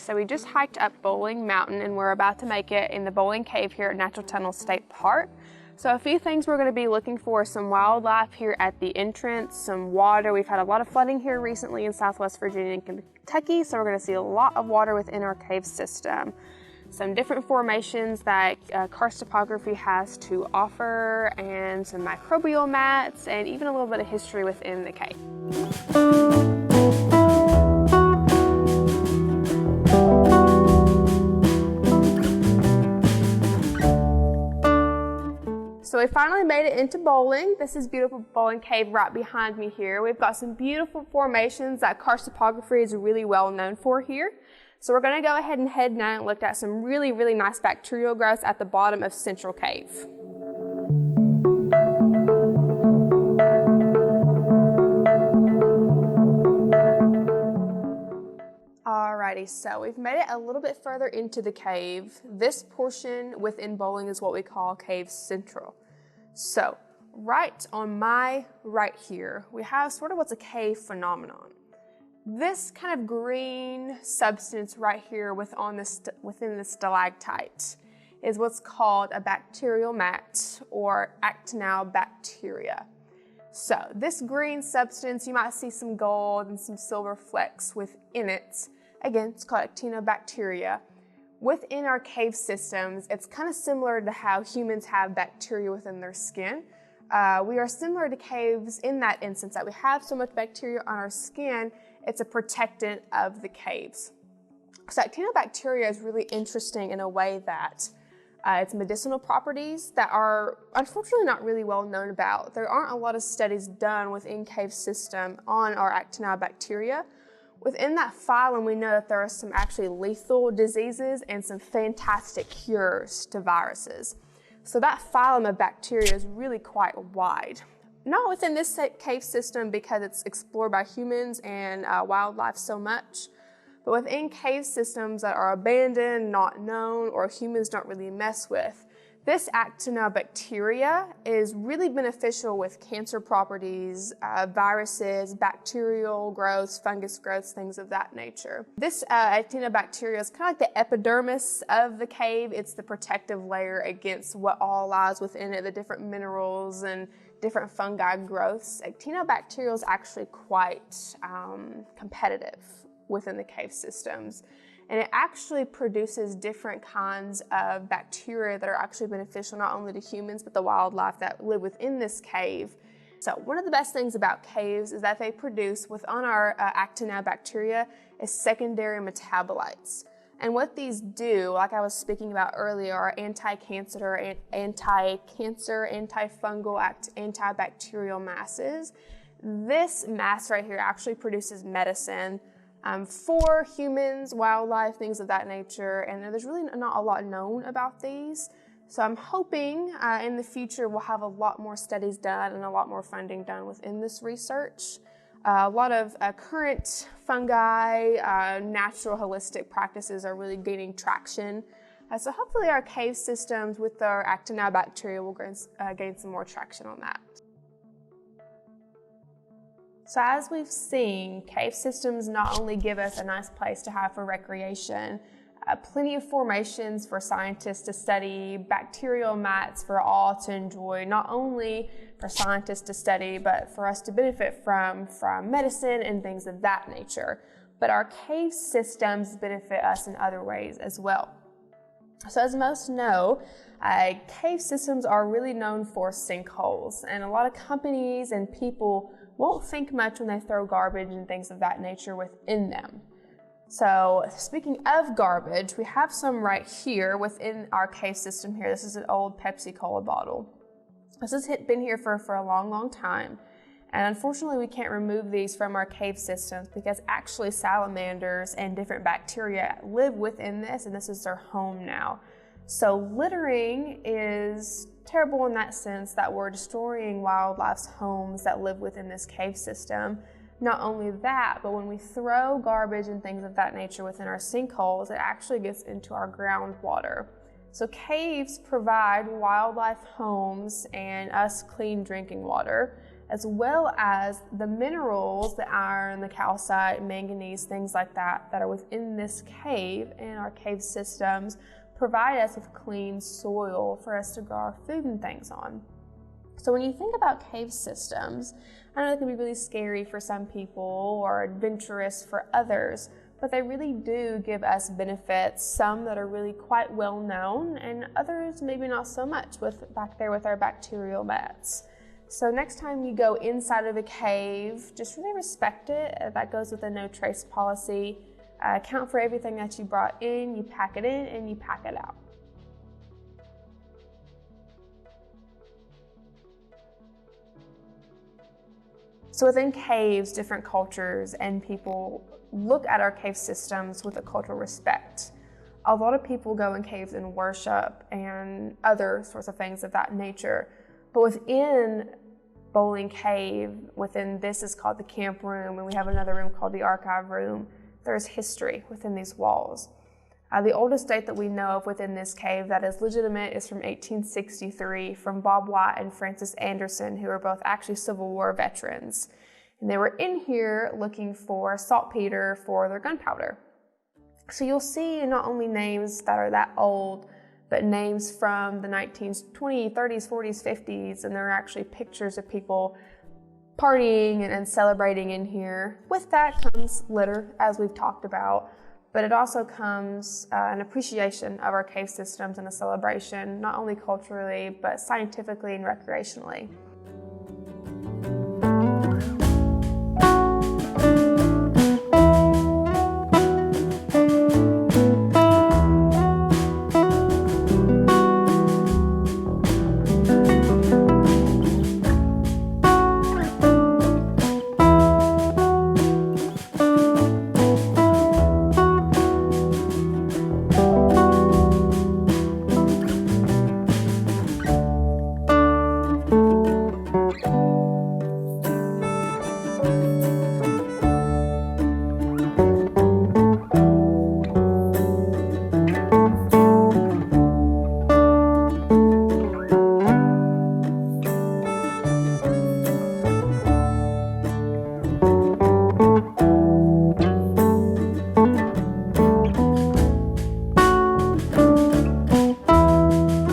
so we just hiked up Bowling Mountain and we're about to make it in the Bowling Cave here at Natural Tunnel State Park. So a few things we're going to be looking for: some wildlife here at the entrance, some water. We've had a lot of flooding here recently in Southwest Virginia and Kentucky, so we're going to see a lot of water within our cave system. Some different formations that karst topography has to offer, and some microbial mats, and even a little bit of history within the cave. So we finally made it into Bowling. This is beautiful Bowling Cave right behind me here. We've got some beautiful formations that karst topography is really well known for here. So we're going to go ahead and head now and look at some really nice bacterial growths at the bottom of Central Cave. Alrighty, so we've made it a little bit further into the cave. This portion within Bowling is what we call Cave Central. So right on my right here, we have sort of what's a cave phenomenon. This kind of green substance right here within the stalactite is what's called a bacterial mat, or actinobacteria. So this green substance, you might see some gold and some silver flecks within it. Again, it's called actinobacteria. Within our cave systems, it's kind of similar to how humans have bacteria within their skin. We are similar to caves in that instance, that we have so much bacteria on our skin, it's a protectant of the caves. So actinobacteria is really interesting in a way that it's medicinal properties that are unfortunately not really well known about. There aren't a lot of studies done within cave system on our actinobacteria. Within that phylum, we know that there are some actually lethal diseases and some fantastic cures to viruses. So that phylum of bacteria is really quite wide. Not within this cave system because it's explored by humans and wildlife so much, but within cave systems that are abandoned, not known, or humans don't really mess with. This actinobacteria is really beneficial with cancer properties, viruses, bacterial growths, fungus growths, things of that nature. This actinobacteria is kind of like the epidermis of the cave. It's the protective layer against what all lies within it, the different minerals and different fungi growths. Actinobacteria is actually quite competitive within the cave systems. And it actually produces different kinds of bacteria that are actually beneficial not only to humans, but the wildlife that live within this cave. So one of the best things about caves is that they produce within our actinobacteria is secondary metabolites. And what these do, like I was speaking about earlier, are anti-cancer, antifungal, antibacterial masses. This mass right here actually produces medicine for humans, wildlife, things of that nature, and there's really not a lot known about these. So I'm hoping in the future we'll have a lot more studies done and a lot more funding done within this research. A lot of current fungi, natural holistic practices are really gaining traction. So hopefully our cave systems with our actinobacteria will gain some more traction on that. So as we've seen, cave systems not only give us a nice place to have for recreation, plenty of formations for scientists to study, bacterial mats for all to enjoy, not only for scientists to study, but for us to benefit from medicine and things of that nature. But our cave systems benefit us in other ways as well. So as most know, cave systems are really known for sinkholes, and a lot of companies and people won't think much when they throw garbage and things of that nature within them. So speaking of garbage, we have some right here within our cave system here. This is an old Pepsi Cola bottle. This has been here for a long time. And unfortunately, we can't remove these from our cave systems because actually salamanders and different bacteria live within this, and this is their home now. So littering is terrible in that sense that we're destroying wildlife's homes that live within this cave system. Not only that, but when we throw garbage and things of that nature within our sinkholes, it actually gets into our groundwater. So caves provide wildlife homes and us clean drinking water. as well as the minerals, the iron, the calcite, manganese, things like that are within this cave and our cave systems provide us with clean soil for us to grow our food and things on. So when you think about cave systems, I know it can be really scary for some people or adventurous for others, but they really do give us benefits, some that are really quite well known and others maybe not so much back there with our bacterial mats. So next time you go inside of a cave, just really respect it. That goes with the no trace policy. Account for everything that you brought in, you pack it in, and you pack it out. So within caves, different cultures and people look at our cave systems with a cultural respect. A lot of people go in caves and worship and other sorts of things of that nature. But within Bowling Cave, within this is called the camp room, and we have another room called the archive room. There's history within these walls. The oldest date that we know of within this cave that is legitimate is from 1863 from Bob White and Francis Anderson, who are both actually Civil War veterans. And they were in here looking for saltpeter for their gunpowder. So you'll see not only names that are that old, but names from the 1920s, 30s, 40s, 50s, and there are actually pictures of people partying and celebrating in here. With that comes litter, as we've talked about, but it also comes an appreciation of our cave systems and a celebration, not only culturally, but scientifically and recreationally.